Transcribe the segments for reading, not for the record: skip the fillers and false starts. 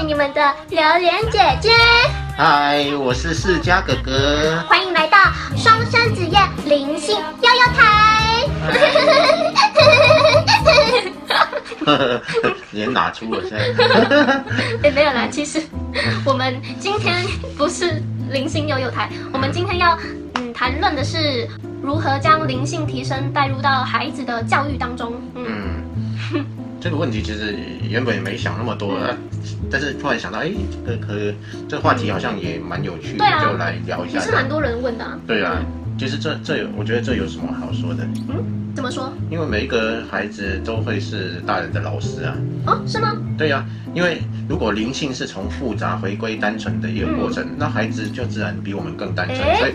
是你们的榴莲姐姐。嗨，我是世嘉哥哥。欢迎来到双生子夜灵性悠悠台。脸打出了声。没有啦，其实我们今天不是灵性悠悠台，我们今天要谈论的是如何将灵性提升带入到孩子的教育当中。这个问题其实原本也没想那么多，但是突然想到，这个话题好像也蛮有趣的，就来聊一下。也是蛮多人问的啊。对啊，其实我觉得这有什么好说的？怎么说？因为每一个孩子都会是大人的老师啊。哦，是吗？对啊，因为如果灵性是从复杂回归单纯的一个过程，那孩子就自然比我们更单纯，所以。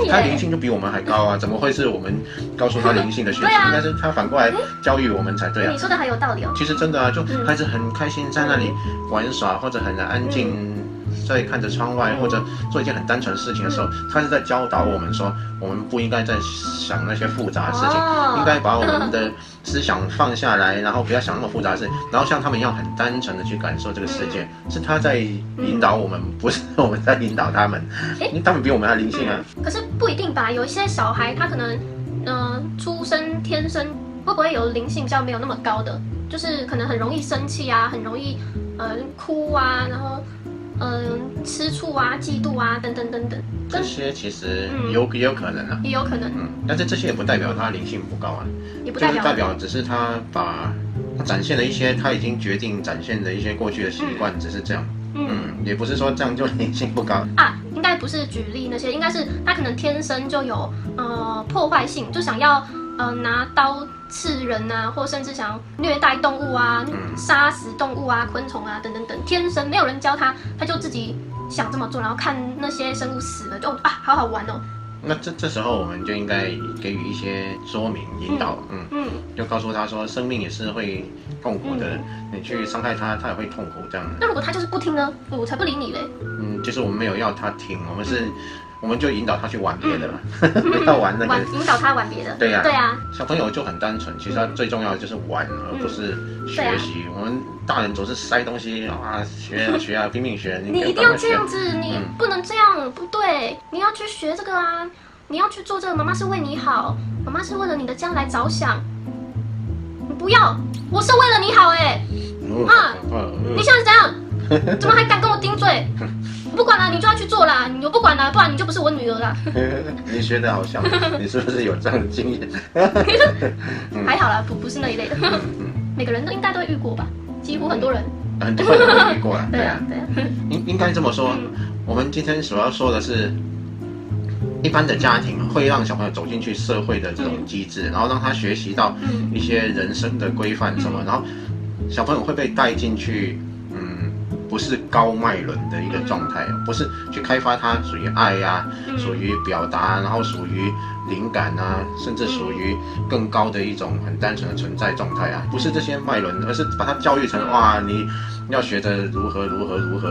他灵性就比我们还高啊！怎么会是我们告诉他灵性的学习？应该是他反过来教育我们才对啊！你说的很有道理哦。其实真的啊，就孩子很开心在那里玩耍，或者很安静在看着窗外，或者做一件很单纯的事情的时候，他是在教导我们说，我们不应该再想那些复杂的事情，应该把我们的思想放下来，然后不要想那么复杂的事情，然后像他们一样很单纯的去感受这个世界，是他在引导我们，不是我们在引导他们。因为他们比我们还灵性啊。可是不一定吧，有一些小孩他可能出生天生会不会有灵性比较没有那么高的，就是可能很容易生气啊，很容易哭啊，然后吃醋啊、嫉妒啊等等等等。这些其实也有可能啊，也有可能。但是这些也不代表他灵性不高啊，也不代表，就是代表只是他展现了一些他已经决定展现的一些过去的习惯，只是这样。也不是说这样就灵性不高啊，应该不是举例那些，应该是他可能天生就有破坏性，就想要拿刀刺人啊，或甚至想要虐待动物啊，杀死动物啊、昆虫啊等等等，天生没有人教他，他就自己想这么做，然后看那些生物死了就好好玩哦。那这时候我们就应该给予一些说明引导，就告诉他说，生命也是会痛苦的，你去伤害他，他也会痛苦这样。那如果他就是不听呢？我才不理你嘞。就是我们没有要他听，我们就引导他去玩别的了，不要玩那个。引导他玩别的。对呀，对呀。小朋友就很单纯，其实他最重要的就是玩，而不是学习。我们大人总是塞东西啊，学啊，拼命学。你一定要这样子，你不能这样，不对，你要去学这个啊，你要去做这个。妈妈是为你好，妈妈是为了你的将来着想。你不要，我是为了你好你现在是怎样？怎么还敢跟我顶嘴？我不管了，你就要去做啦！我不管了，不然你就不是我女儿啦。你学的好像，你是不是有这样的经验？还好啦，不是那一类的。每个人都应该都会遇过吧？几乎很多人。很多人都遇过了。对啊。应该这么说。我们今天所要说的是，一般的家庭会让小朋友走进去社会的这种机制，然后让他学习到一些人生的规范什么，然后小朋友会被带进去。不是高脉轮的一个状态，不是去开发它属于爱啊，属于表达，然后属于灵感啊，甚至属于更高的一种很单纯的存在状态啊，不是这些脉轮，而是把它教育成哇，你要学着如何，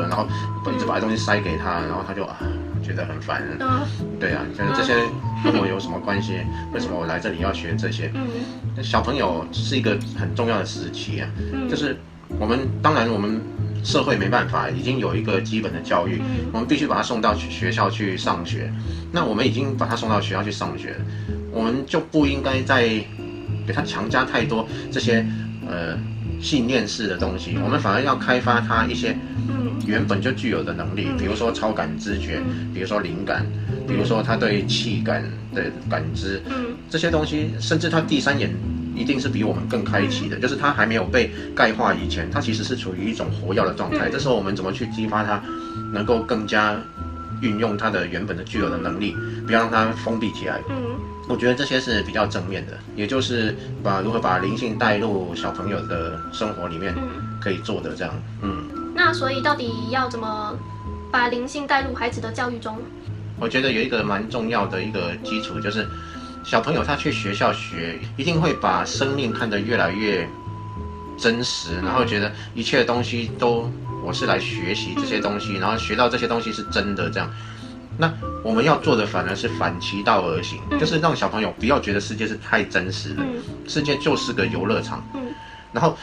然后一直把东西塞给他，然后他就觉得很烦。对啊，觉得这些跟我有什么关系？为什么我来这里要学这些？小朋友是一个很重要的时期啊，就是当然我们。社会没办法，已经有一个基本的教育，我们必须把他送到学校去上学。那我们已经把他送到学校去上学，我们就不应该再给他强加太多这些信念式的东西，我们反而要开发他一些原本就具有的能力，比如说超感知觉，比如说灵感，比如说他对气感的感知，这些东西，甚至他第三眼。一定是比我们更开启的，就是他还没有被钙化以前，他其实是处于一种活跃的状态。这时候我们怎么去激发他，能够更加运用他的原本的具有的能力，不要让他封闭起来。我觉得这些是比较正面的，也就是如何把灵性带入小朋友的生活里面可以做的这样。那所以到底要怎么把灵性带入孩子的教育中？我觉得有一个蛮重要的一个基础就是。小朋友他去学校学，一定会把生命看得越来越真实，然后觉得一切的东西都我是来学习这些东西，然后学到这些东西是真的这样。那我们要做的反而是反其道而行，就是让小朋友不要觉得世界是太真实的，世界就是个游乐场。然后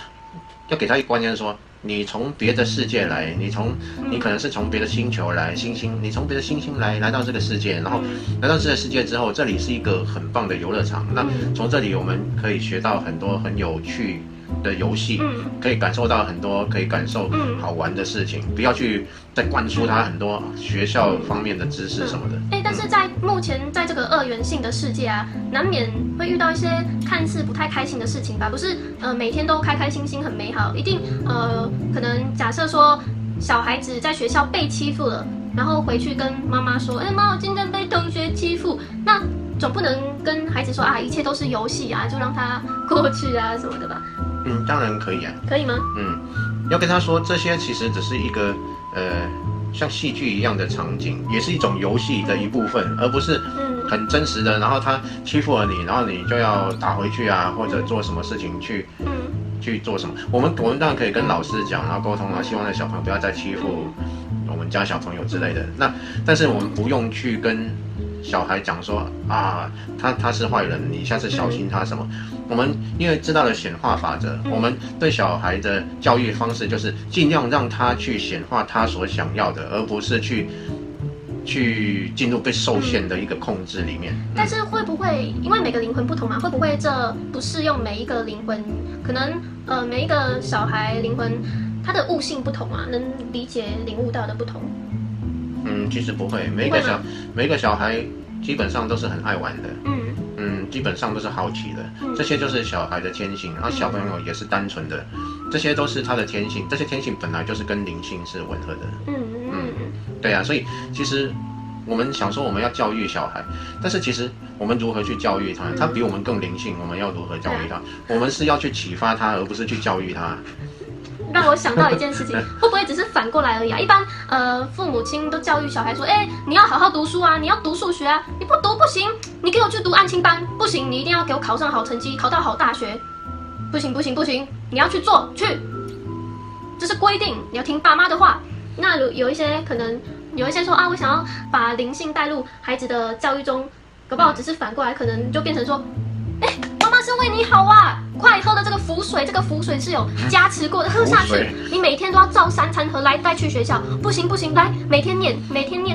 要给他一个观念说，你从别的世界来，你可能是从别的星球来，你从别的星星来到这个世界，然后来到这个世界之后，这里是一个很棒的游乐场。那从这里我们可以学到很多很有趣的游戏，可以感受到很多可以感受好玩的事情，不要去再灌输他很多学校方面的知识什么的。但是在目前在这个二元性的世界啊，难免会遇到一些看似不太开心的事情吧？不是每天都开开心心很美好，一定可能假设说小孩子在学校被欺负了，然后回去跟妈妈说，妈，我今天被同学欺负，那总不能跟孩子说啊，一切都是游戏啊，就让他过去啊什么的吧？当然可以啊。可以吗？要跟他说这些其实只是一个像戏剧一样的场景，也是一种游戏的一部分，而不是很真实的。然后他欺负了你，然后你就要打回去啊，或者做什么事情去做什么。我们当然可以跟老师讲，然后沟通啊，希望那小朋友不要再欺负我们家小朋友之类的。但是我们不用去跟小孩讲说啊，他是坏人，你下次小心他什么。我们因为知道了显化法则，我们对小孩的教育方式就是尽量让他去显化他所想要的，而不是去进入被受限的一个控制里面。但是会不会因为每个灵魂不同嘛？会不会这不适用每一个灵魂？可能每一个小孩灵魂他的悟性不同啊，能理解领悟到的不同。其实不会，每一个小孩基本上都是很爱玩的。基本上都是好奇的，这些就是小孩的天性，然后小朋友也是单纯的，这些都是他的天性，这些天性本来就是跟灵性是吻合的。对啊，所以其实我们想说我们要教育小孩，但是其实我们如何去教育他？他比我们更灵性，我们要如何教育他？我们是要去启发他，而不是去教育他。让我想到一件事情，会不会只是反过来而已啊？一般父母亲都教育小孩说，你要好好读书啊，你要读数学啊，你不读不行，你给我去读安亲班，不行，你一定要给我考上好成绩，考到好大学，不行，你要去做去，这是规定，你要听爸妈的话。那有一些说啊，我想要把灵性带入孩子的教育中，搞不好只是反过来，可能就变成说，妈妈是为你好啊，快喝了这个符水，这个符水是有加持过的，喝下去，你每天都要照3餐喝来带去学校，不行，来每天念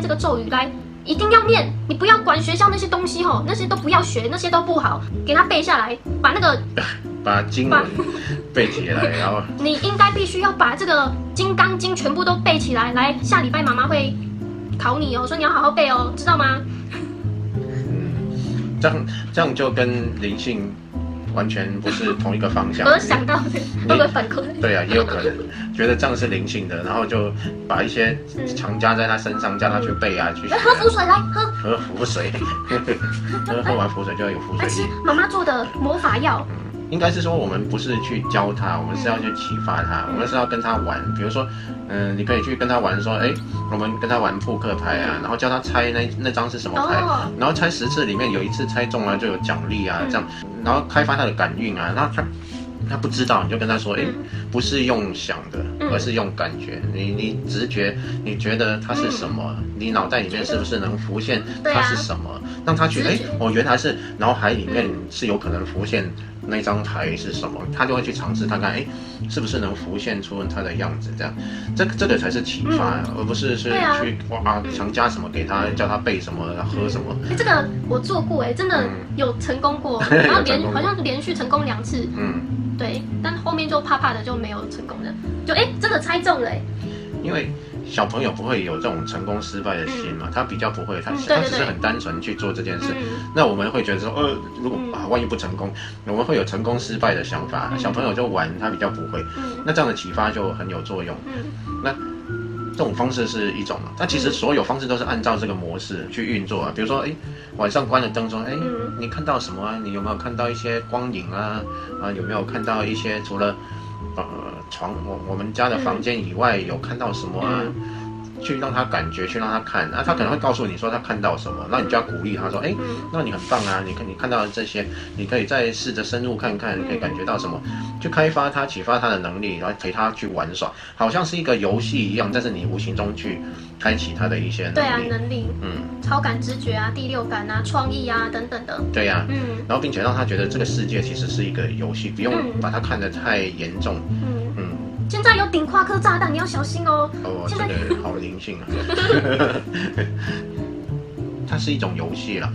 这个咒语，来一定要念，你不要管学校那些东西吼，那些都不要学，那些都不好，给他背下来，把经文背起来，然后你应该必须要把这个金刚经全部都背起来，来下礼拜妈妈会考你哦，所以你要好好背哦，知道吗？这样就跟灵性完全不是同一个方向。我想到的，会不会反过来？对啊，也有可能觉得这样是灵性的，然后就把一些强加在他身上，叫他去背啊，去喝符水，来喝符水，喝完符水就要有符水。吃妈妈做的魔法药。应该是说我们不是去教他，我们是要去启发他，我们是要跟他玩。比如说，你可以去跟他玩说，我们跟他玩扑克牌啊，然后教他猜那张是什么牌，然后猜10次里面有1次猜中了就有奖励啊，这样，然后开发他的感运啊，然后他不知道，你就跟他说，不是用想的，而是用感觉。你直觉，你觉得它是什么？你脑袋里面是不是能浮现它是什么？让他觉得，原来是脑海里面是有可能浮现那张牌是什么，他就会去尝试看看，是不是能浮现出它的样子？这样，这个才是启发，而不是去强加什么给他，叫他背什么，喝什么。这个我做过，真的有成功过，然后好像连续成功2次。对，但后面就怕的就没有成功的，就真的猜中了。因为小朋友不会有这种成功失败的心嘛，他比较不会，他只是很单纯去做这件事。那我们会觉得说，如果万一不成功，我们会有成功失败的想法。小朋友就玩，他比较不会。那这样的启发就很有作用。那这种方式是一种，但其实所有方式都是按照这个模式去运作啊。比如说，晚上关了灯说，你看到什么啊？你有没有看到一些光影啊？有没有看到一些除了我们家的房间以外有看到什么啊？去让他感觉，去让他看，他可能会告诉你说他看到什么，那你就要鼓励他说，那你很棒啊，你看到这些，你可以再试着深入看看，你可以感觉到什么，去开发他、启发他的能力，然后陪他去玩耍，好像是一个游戏一样，但是你无形中去开启他的一些能力。对啊，能力，超感知觉啊、第六感啊、创意啊等等的。对啊，然后并且让他觉得这个世界其实是一个游戏，不用把它看得太严重。在有顶夸颗炸弹，你要小心哦。哦，现在这个好灵性啊。它是一种游戏啦。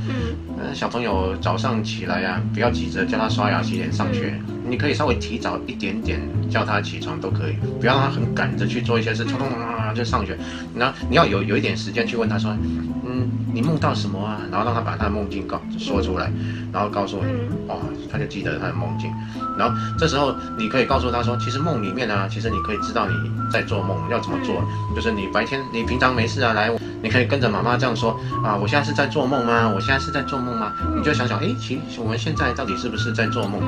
小朋友早上起来啊，不要急着叫他刷牙洗脸上学，你可以稍微提早一点点叫他起床都可以，不要让他很赶着去做一些事，冲就上学。然后你要有一点时间去问他说，你梦到什么啊？然后让他把他的梦境说出来，然后告诉你，他就记得他的梦境。然后这时候你可以告诉他说，其实梦里面啊，其实你可以知道你在做梦要怎么做，就是你平常没事啊，来，你可以跟着妈妈这样说啊，我现在是在做梦吗？我现在是在做梦吗？你就想想，其实我们现在到底是不是在做梦？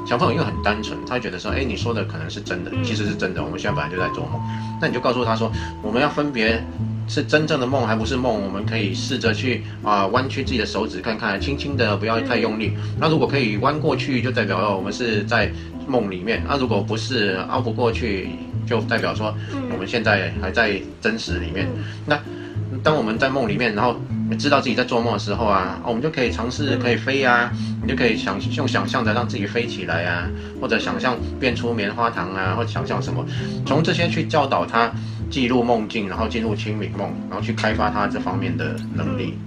小朋友因为很单纯，他会觉得说，你说的可能是真的，其实是真的，我们现在本来就在做梦。那你就告诉他说，我们要分别是真正的梦还不是梦，我们可以试着去弯曲自己的手指看看，轻轻的，不要太用力。那如果可以弯过去，就代表我们是在梦里面；那如果不是凹不过去，就代表说我们现在还在真实里面。那当我们在梦里面，然后知道自己在做梦的时候啊，我们就可以尝试可以飞啊，你就可以用想象的让自己飞起来啊，或者想象变出棉花糖啊，或者想象什么，从这些去教导他记录梦境，然后进入清明梦，然后去开发他这方面的能力。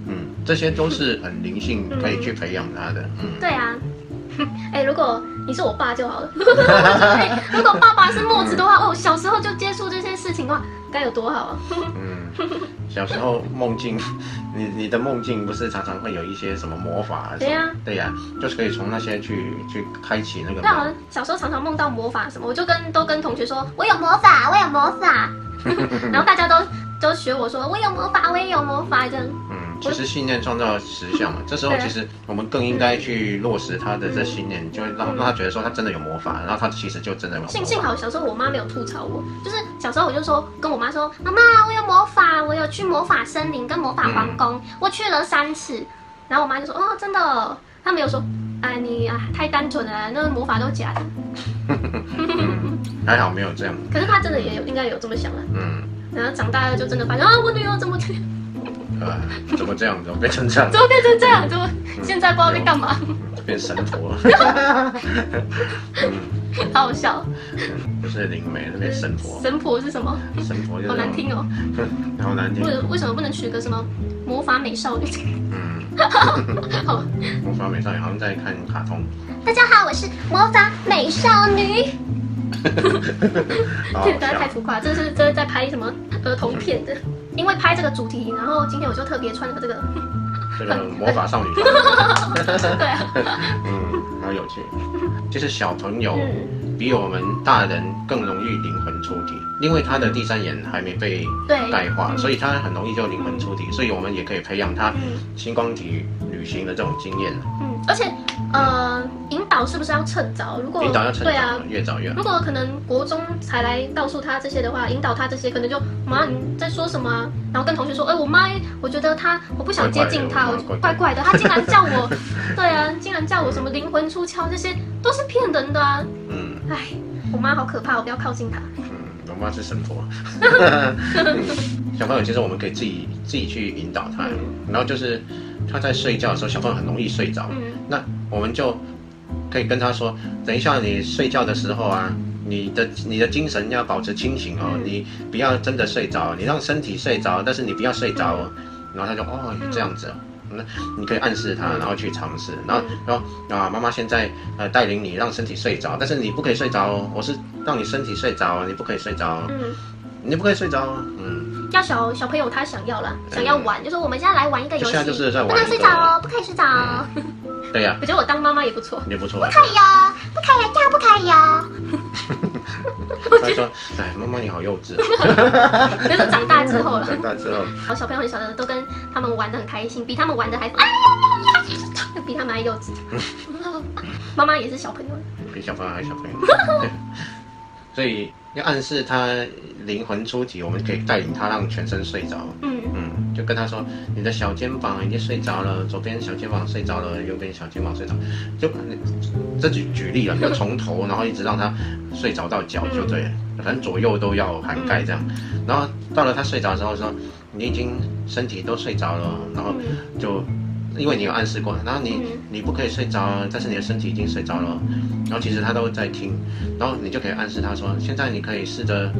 这些都是很灵性，可以去培养他的。对啊。如果你是我爸就好了。如果爸爸是墨子的话，小时候就接触这些事情的话，该有多好啊！小时候梦境，你的梦境不是常常会有一些什么魔法？对呀，就是可以从那些去开启那个。对啊，小时候常常梦到魔法什么，我就都跟同学说，我有魔法，我有魔法。然后大家都学我说，我有魔法，我也有魔法这样。其实信念创造实相嘛，这时候其实我们更应该去落实他的这信念，就会让他觉得说他真的有魔法，然后他其实就真的有魔法。幸好小时候我妈没有吐槽我，就是小时候我就说跟我妈说，妈妈我有魔法，我有去魔法森林跟魔法皇宫，我去了3次，然后我妈就说真的，她没有说你太单纯了，那个魔法都假的。还好没有这样。可是她真的应该有这么想了。然后长大了就真的发现我女儿怎么这样。怎么这样？怎么变成这样？怎么变成这样？怎么现在不知道在干嘛？变神婆了。好好笑。不是灵媒，那变神婆。神婆是什么？神婆好难听哦。好难听。为什么不能取个什么魔法美少女？魔法美少女好像在看卡通。大家好，我是魔法美少女。这个太浮夸，这是在拍什么儿童片的？因为拍这个主题，然后今天我就特别穿了这个魔法少女。对啊。好有趣。其实小朋友比我们大人更容易灵魂出体，因为他的第3眼还没被带化，所以他很容易就灵魂出体，所以我们也可以培养他星光体旅行的这种经验。而且引导是不是要趁早？如果引导要趁早，对啊，越早越好。如果可能国中才来告诉他这些的话，引导他这些可能就妈你在说什么啊？然后跟同学说，我妈我觉得我不想接近她，怪怪的，她竟然叫我，对啊，竟然叫我什么灵魂出窍，这些都是骗人的啊。我妈好可怕，我不要靠近她。我妈是神婆。小朋友其实我们可以自己去引导他，然后就是他在睡觉的时候，小朋友很容易睡着，那我们就可以跟他说，等一下你睡觉的时候啊，你的精神要保持清醒哦，你不要真的睡着，你让身体睡着，但是你不要睡着哦。然后他就这样子。那你可以暗示他，然后去尝试，然后说妈妈现在带领你让身体睡着，但是你不可以睡着哦，我是让你身体睡着，你不可以睡着，你不可以睡着哦。要小朋友他想要了，想要玩，就说我们现在来玩一个游戏，现在就是在玩，不能睡着哦，不可以睡着哦。对呀，我觉得我当妈妈也不错，也不错，不可以哦，不可以，这样不可以哦。他说：“妈妈你好幼稚。”那是长大之后了。长大之后，好小朋友很小的都跟他们玩得很开心，比他们玩的还比他们还幼稚。妈妈也是小朋友，比小朋友还小朋友。所以要暗示他灵魂出体，我们可以带领他让全身睡着。就跟他说，你的小肩膀已经睡着了，左边小肩膀睡着了，右边小肩膀睡着，就这举例了，就从头然后一直让他睡着到脚就对了，反正左右都要涵盖这样。然后到了他睡着之后说，你已经身体都睡着了，然后就因为你有暗示过，然后你不可以睡着，但是你的身体已经睡着了，然后其实他都在听，然后你就可以暗示他说，现在你可以试着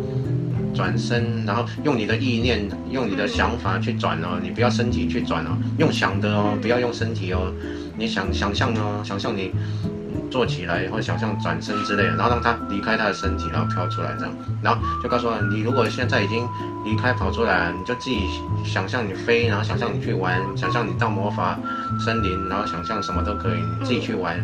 转身，然后用你的意念，用你的想法去转哦，你不要身体去转哦，用想的哦，不要用身体哦，你想象哦，想象你坐起来或者想象转身之类的，然后让他离开他的身体，然后飘出来这样，然后就告诉他，你如果现在已经离开跑出来了，你就自己想象你飞，然后想象你去玩，想象你到魔法森林，然后想象什么都可以，你自己去玩，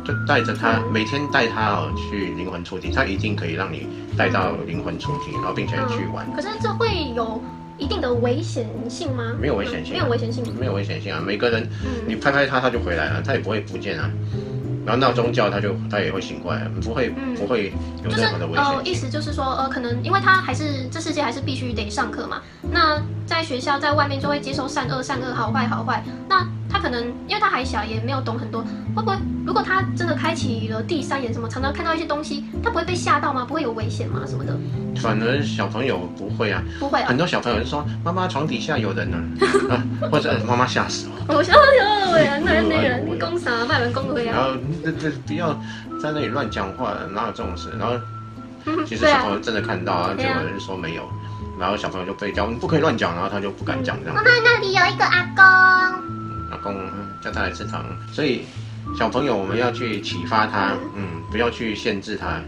就带着他，每天带他去灵魂出体，他一定可以让你带到灵魂出体，然后并且去玩。可是这会有一定的危险性吗？没有危险性，没有危险性，没有危险性啊！每个人，你拍拍他，他就回来了，他也不会不见啊。然后闹钟叫，他也会醒过来，不会有任何的危险性。意思就是说，可能因为他还是这世界还是必须得上课嘛。那在学校在外面就会接受善恶，好坏。那他可能因为他还小，也没有懂很多，会不会如果他真的开启了第三眼，什么常常看到一些东西，他不会被吓到吗？不会有危险吗？什么的？反而小朋友不会啊，不会、啊。很多小朋友就说妈妈床底下有人呢、或者妈妈吓死我。我笑死我呀！那个你讲啥？卖人讲回啊。然后不要在那里乱讲话，哪有这种事？然后其实小朋友真的看到啊，就有人说没有，然后小朋友就被教你不可以乱讲，然后他就不敢讲这样。妈妈那里有一个阿公，阿公叫他来吃糖，所以小朋友我们要去启发他，不要去限制他，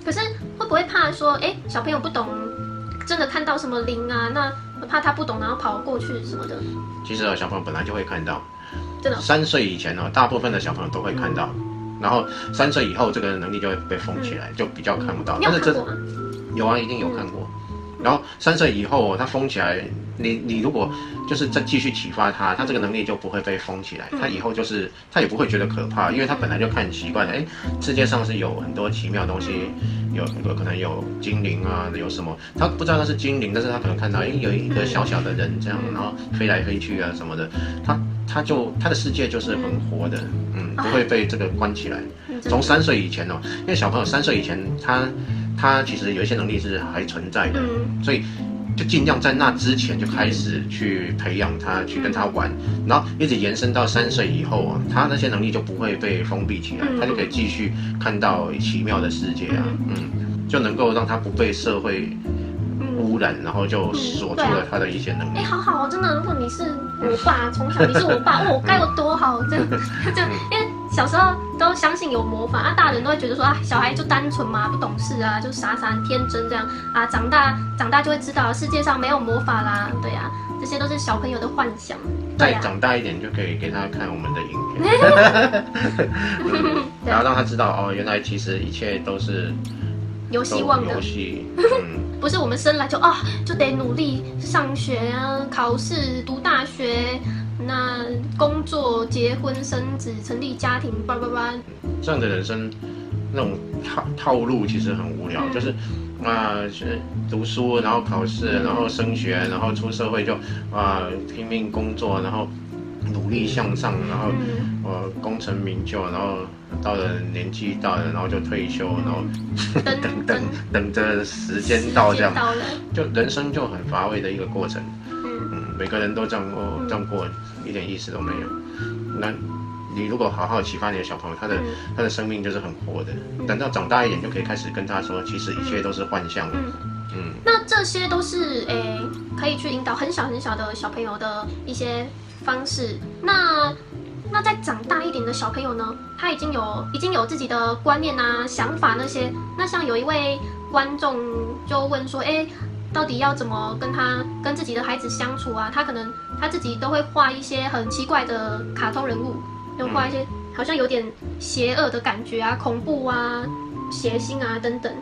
可是会不会怕说，小朋友不懂，真的看到什么灵啊？那怕他不懂，然后跑过去什么的。其实小朋友本来就会看到，真的。3岁以前大部分的小朋友都会看到，然后3岁以后这个能力就会被封起来，就比较看不到。你有看过吗？有啊，一定有看过。然后3岁以后他封起来，你如果就是再继续启发他，他这个能力就不会被封起来，他以后就是他也不会觉得可怕，因为他本来就看习惯了，世界上是有很多奇妙的东西，有可能有精灵啊，有什么，他不知道那是精灵，但是他可能看到有一个小小的人这样，然后飞来飞去啊什么的，他的世界就是很活的，不会被这个关起来。从3岁以前因为小朋友3岁以前他其实有一些能力是还存在的，所以就尽量在那之前就开始去培养他，去跟他玩，然后一直延伸到3岁以后他那些能力就不会被封闭起来，他就可以继续看到奇妙的世界啊，就能够让他不被社会污染，然后就锁住了他的一些能力。好真的，如果你是我爸，从小你是我爸，该有多好，就因为小时候都相信有魔法，大人都会觉得说小孩就单纯嘛，不懂事啊，就傻很天真这样啊，长大就会知道世界上没有魔法啦，对啊，这些都是小朋友的幻想。再长大一点就可以给他看我们的影片，然后让他知道原来其实一切都是有希望的游戏，不是我们生来就得努力上学啊，考试读大学。那工作、结婚、生子、成立家庭，叭，这样的人生那种套路其实很无聊，就是读书，然后考试，然后升学，然后出社会就拼命工作，然后努力向上，然后功成名就，然后到了年纪到了，然后就退休，然后等着时间到这样，就人生就很乏味的一个过程。每个人都这样过，一点意思都没有。那你如果好好启发你的小朋友，他的生命就是很活的。等到长大一点，就可以开始跟他说，其实一切都是幻象。那这些都是可以去引导很小的小朋友的一些方式。那再长大一点的小朋友呢，他已经有自己的观念啊、想法那些。那像有一位观众就问说，到底要怎么跟自己的孩子相处啊？他可能他自己都会画一些很奇怪的卡通人物，就画一些好像有点邪恶的感觉啊、恐怖啊、血腥啊等等。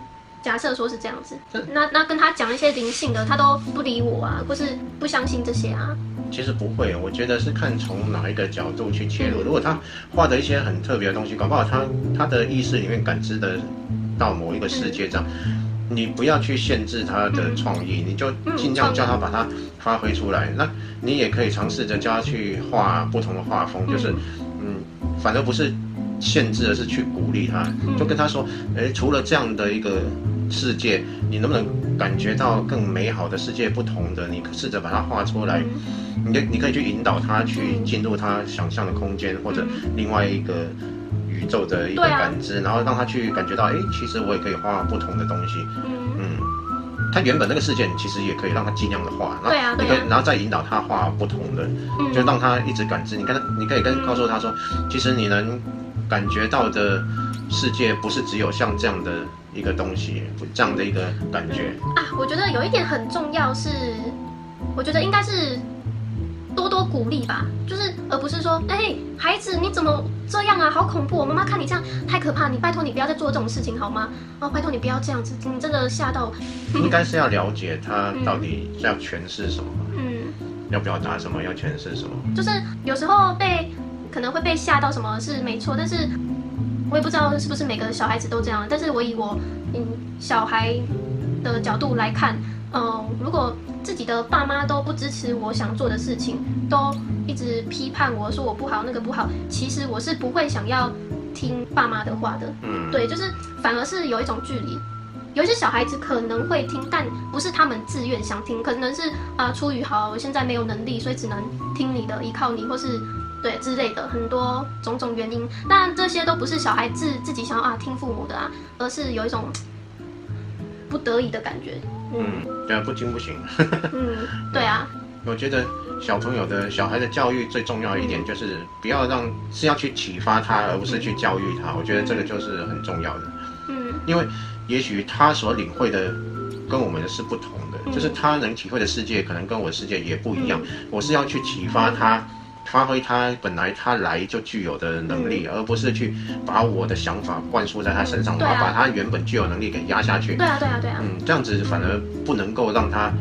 假设说是这样子，那跟他讲一些灵性的，他都不理我啊，或是不相信这些啊。其实不会，我觉得是看从哪一个角度去切入。如果他画的一些很特别的东西，搞不好他的意识里面感知的到某一个世界这样。你不要去限制他的创意，你就尽量叫他把它发挥出来。那你也可以尝试着教他去画不同的画风，就是反而不是限制，而是去鼓励他，就跟他说，除了这样的一个世界，你能不能感觉到更美好的世界，不同的，你试着把它画出来，你可以去引导他去进入他想象的空间，或者另外一个宇宙的一个感知，然后让他去感觉到，其实我也可以画不同的东西，他原本那个事件其实也可以让他尽量的画，然后再引导他画不同的，就让他一直感知。你可以告诉他说，其实你能感觉到的世界不是只有像这样的一个东西，这样的一个感觉啊。我觉得有一点很重要是，我觉得应该是多多鼓励吧，就是而不是说，孩子你怎么这样啊，好恐怖！妈妈看你这样太可怕，你拜托你不要再做这种事情好吗？拜托你不要这样子，你真的吓到。应该是要了解他到底要诠释什么，要表达什么，要诠释什么。就是有时候可能会被吓到什么是没错，但是我也不知道是不是每个小孩子都这样。但是我以我小孩的角度来看，如果自己的爸妈都不支持我想做的事情，都一直批判我说我不好那个不好，其实我是不会想要听爸妈的话的。对，就是反而是有一种距离。有一些小孩子可能会听，但不是他们自愿想听，可能是出于我现在没有能力，所以只能听你的，依靠你，或是对之类的很多种种原因。但这些都不是小孩子自己想要听父母的而是有一种不得已的感觉。对啊，不听不行。对啊。我觉得小孩的教育最重要的一点就是不要是要去启发他，而不是去教育他。我觉得这个就是很重要的。因为也许他所领会的跟我们的是不同的，就是他能体会的世界可能跟我的世界也不一样。我是要去启发他，发挥他本来他来就具有的能力，而不是去把我的想法灌输在他身上，把他原本具有能力给压下去。对啊。这样子反而不能够让他。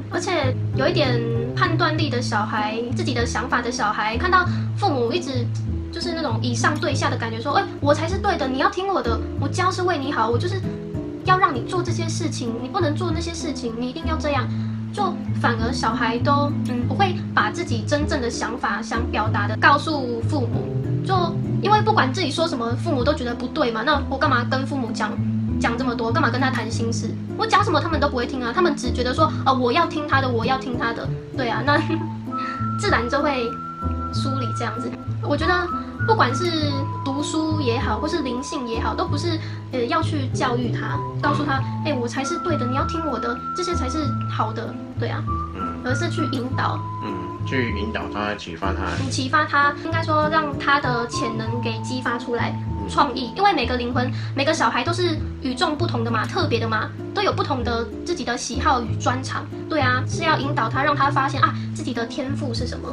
而且有一点判断力的小孩，自己的想法的小孩，看到父母一直就是那种以上对下的感觉，说，我才是对的，你要听我的，我教是为你好，我就是要让你做这些事情，你不能做那些事情，你一定要这样。就反而小孩都不会把自己真正的想法想表达的告诉父母，就因为不管自己说什么，父母都觉得不对嘛，那我干嘛跟父母讲这么多，干嘛跟他谈心事？我讲什么他们都不会听啊，他们只觉得说，我要听他的，我要听他的，对啊，那自然就会疏离这样子。我觉得不管是读书也好，或是灵性也好，都不是要去教育他，告诉他，我才是对的，你要听我的，这些才是好的，对啊，而是去引导，去引导他，启发他，应该说让他的潜能给激发出来。创意，因为每个灵魂、每个小孩都是与众不同的嘛，特别的嘛，都有不同的自己的喜好与专长。对啊，是要引导他，让他发现自己的天赋是什么。